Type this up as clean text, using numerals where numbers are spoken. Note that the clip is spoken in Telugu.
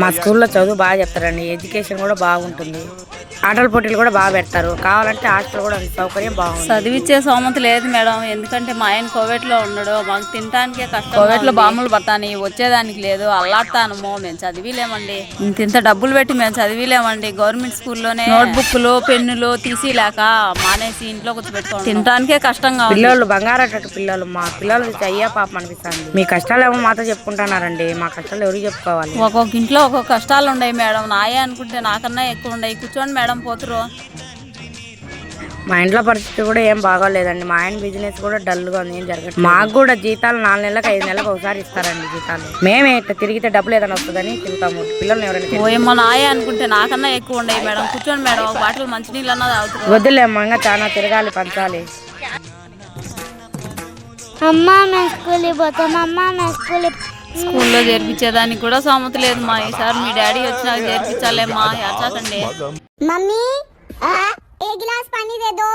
మా స్కూల్లో చదువు బాగా చెప్తారండి, ఎడ్యుకేషన్ కూడా బాగుంటుంది, ఆటల పోటీలు కూడా బాగా పెడతారు, కావాలంటే హాస్టల్ కూడా సౌకర్యం బాగుంది. చదివిచ్చే సోమత లేదు మేడం, ఎందుకంటే మా ఆయన కోవిడ్లో ఉన్నాడు, మాకు తినడానికే కష్టం. కోవిడ్లో బాంబులు పడతాని వచ్చేదానికి లేదు, అల్లాడతానము. మేము చదివిలేమండి, ఇంత డబ్బులు పెట్టి మేము చదివిలేమండి. గవర్నమెంట్ స్కూల్లోనే నోట్బుక్లు పెన్నులు తీసిలేక మానేసి ఇంట్లో కూర్చోబెట్టుకోండి, తినడానికే కష్టంగా. పిల్లలు బంగారట పిల్లలు, మా పిల్లలు అయ్యా పాపం అనిపిస్తుంది. మీ కష్టాలు ఏమో మాతో చెప్పుకుంటున్నారండి, మా కష్టాలు ఎవరికి చెప్పుకోవాలి? ఒక్కొక్క ఇంట్లో ఒక్కొక్క కష్టాలు ఉన్నాయి మేడం, నాయే అనుకుంటే నాకన్నా ఎక్కువ ఉన్నాయి. కూర్చోండి మేడం పోతురు. మా ఇంట్లో పరిస్థితి కూడా ఏం బాగోలేదండి, మా ఆయన బిజినెస్ కూడా డల్గా ఉంది, ఏం జరగదు. మాకు కూడా జీతాలు 4 నెలలకు 5 నెలలకు ఒకసారి ఇస్తారండి జీతాలు. మేమే ఇట్లా తిరిగితే డబ్బులు ఏదైనా వస్తుందని తింటాము. పిల్లల్ని ఎవరైనా ఓయమ్మ నాయే అనుకుంటే నాకన్నా ఎక్కువ ఉన్నాయి మేడం. కూర్చోండి మేడం, ఒక బాటిల్ మంచినీళ్ళు అన్నా తాగుతారు. వద్దులేమ్మా, ఇంకా చాలా తిరగాలి, పంచాలి. అమ్మా మేము స్కూల్కి పోతాం, అమ్మా మేము స్కూల్లో చేర్పించేదానికి కూడా సమ్మతి లేదు మా. ఈసారి మీ డాడీ వచ్చినాక చేర్పించాలేమ్మా, ఏడ్చాకండి. मम्मी एक गिलास पानी दे दो।